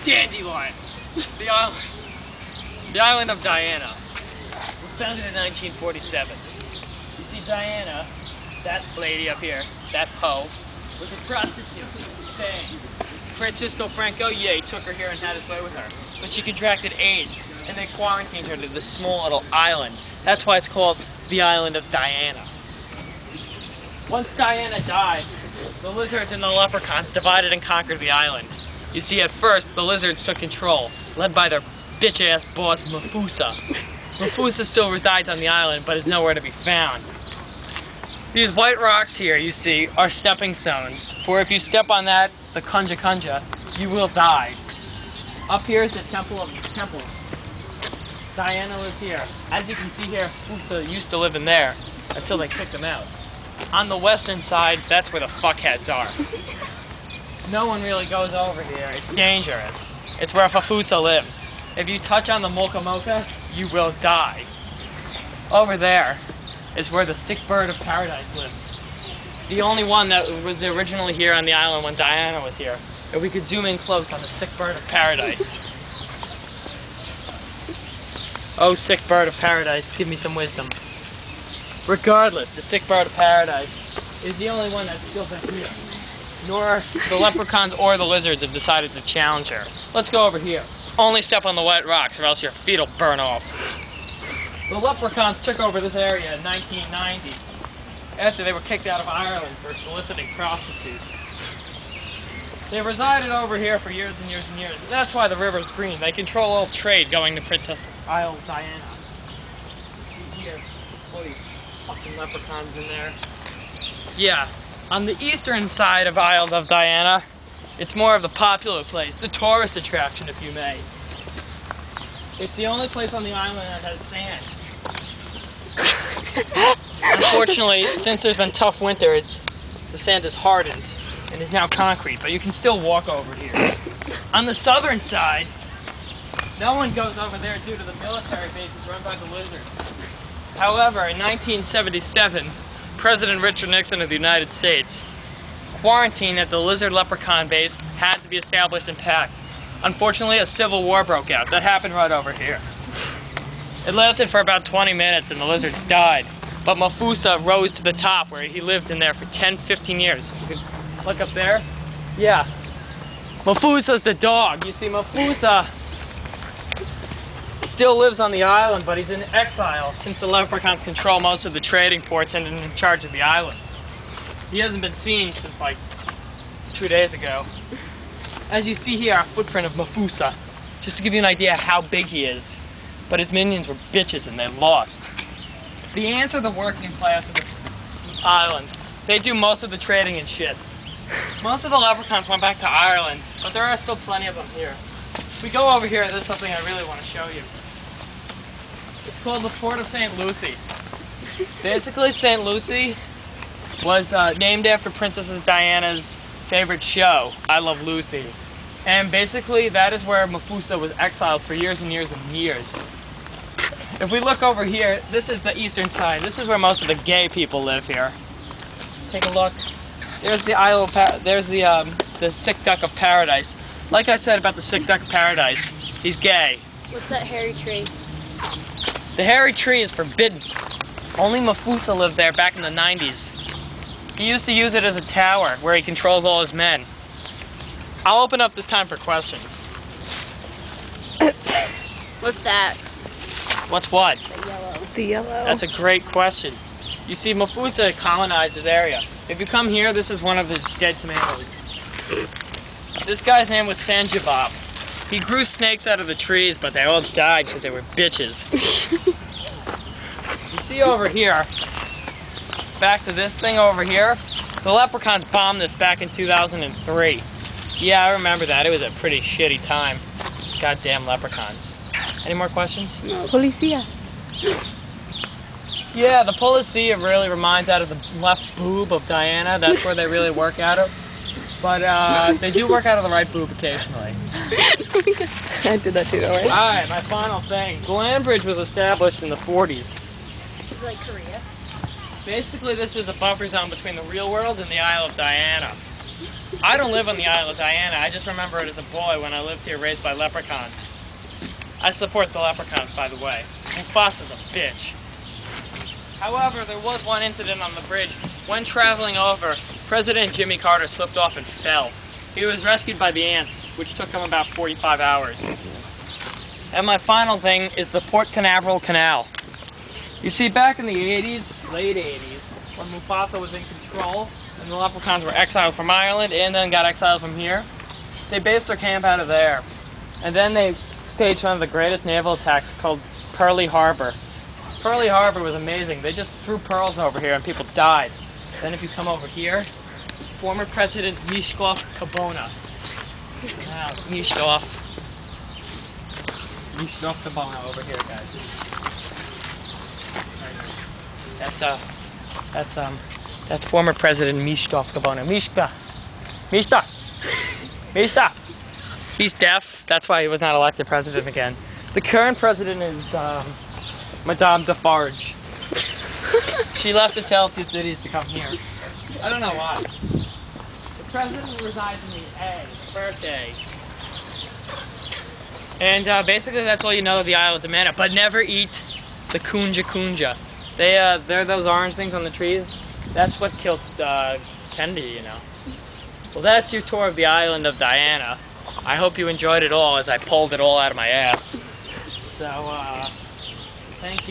Dandelions. The island of Diana was founded in 1947. You see Diana, that lady up here, that Poe, was a prostitute in Spain. Francisco Franco, yeah, he took her here and had his way with her. But she contracted AIDS, and they quarantined her to this small little island. That's why it's called the island of Diana. Once Diana died, the lizards and the leprechauns divided and conquered the island. You see, at first, the lizards took control, led by their bitch-ass boss, Mafusa. Mafusa still resides on the island, but is nowhere to be found. These white rocks here, you see, are stepping stones. For if you step on that, the Kunja Kunja, you will die. Up here is the Temple of Temples. Diana lives here. As you can see here, Fusa used to live in there until they kicked him out. On the western side, that's where the fuckheads are. No one really goes over here. It's dangerous. It's where Fafusa lives. If you touch on the Mocha Mocha, you will die. Over there is where the sick bird of paradise lives. The only one that was originally here on the island when Diana was here. If we could zoom in close on the sick bird of paradise. Oh, sick bird of paradise, give me some wisdom. Regardless, the sick bird of paradise is the only one that's still been here. Nor the leprechauns or the lizards have decided to challenge her. Let's go over here. Only step on the white rocks or else your feet will burn off. The leprechauns took over this area in 1990 after they were kicked out of Ireland for soliciting prostitutes. They resided over here for years and years and years. That's why the river's green. They control all trade going to Princess Isle of Diana. You see here, all these fucking leprechauns in there. Yeah, on the eastern side of Isle of Diana, it's more of the popular place, the tourist attraction, if you may. It's the only place on the island that has sand. Unfortunately, since there's been tough winters, the sand is hardened and is now concrete, but you can still walk over here. On the southern side, no one goes over there due to the military bases run by the lizards. However, in 1977, President Richard Nixon of the United States quarantined at the lizard leprechaun base had to be established and packed. Unfortunately, a civil war broke out. That happened right over here. It lasted for about 20 minutes and the lizards died. But Mafusa rose to the top where he lived in there for 10-15 years. You can look up there. Yeah. Mafusa's the dog. You see, Mafusa still lives on the island, but he's in exile since the leprechauns control most of the trading ports and are in charge of the island. He hasn't been seen since like 2 days ago. As you see here, a footprint of Mafusa, just to give you an idea how big he is. But his minions were bitches and they lost. The ants are the working class of the island. They do most of the trading and shit. Most of the leprechauns went back to Ireland, but there are still plenty of them here. If we go over here, there's something I really want to show you. It's called the Port of St. Lucie. Basically, St. Lucie was named after Princess Diana's favorite show, I Love Lucy. And basically, that is where Mafusa was exiled for years and years and years. If we look over here, this is the eastern side. This is where most of the gay people live here. Take a look. There's the Isle of there's the sick duck of paradise. Like I said about the sick duck of paradise, he's gay. What's that hairy tree? The hairy tree is forbidden. Only Mafusa lived there back in the 90s. He used to use it as a tower where he controls all his men. I'll open up this time for questions. What's that? What's what? The yellow. The yellow. That's a great question. You see, Mafusa colonized his area. If you come here, this is one of his dead tomatoes. This guy's name was Sanjabab. He grew snakes out of the trees, but they all died because they were bitches. You see over here, back to this thing over here, the leprechauns bombed this back in 2003. Yeah, I remember that. It was a pretty shitty time. These goddamn leprechauns. Any more questions? No. Policia. Yeah, the Policia really reminds out of the left boob of Diana. That's where they really work out of. But they do work out of the right boob occasionally. I did that too, don't worry. Alright, my final thing. Glanbridge was established in the 40s. It's like Korea. Basically, this is a buffer zone between the real world and the Isle of Diana. I don't live on the Isle of Diana. I just remember it as a boy when I lived here raised by leprechauns. I support the leprechauns, by the way. Mufasa's a bitch. However, there was one incident on the bridge. When traveling over, President Jimmy Carter slipped off and fell. He was rescued by the ants, which took him about 45 hours. And my final thing is the Port Canaveral Canal. You see, back in the 80s, late 80s, when Mufasa was in control, and the leprechauns were exiled from Ireland and then got exiled from here, they based their camp out of there. And then they staged one of the greatest naval attacks called Pearl Harbor. Pearl Harbor was amazing. They just threw pearls over here and people died. Then if you come over here, former President Mishkov Kabona. Now, Mishkov Kabona over here, guys. That's former President Mishkov Kabona. Mishka. He's deaf. That's why he was not elected president again. The current president is Madame Defarge. She left to tell two cities to come here. I don't know why. The president resides in the A, the first A. And basically that's all you know of the Isle of Diana. But never eat the kunja. They're those orange things on the trees. That's what killed Kennedy, you know. Well, that's your tour of the island of Diana. I hope you enjoyed it all as I pulled it all out of my ass. So, thank you.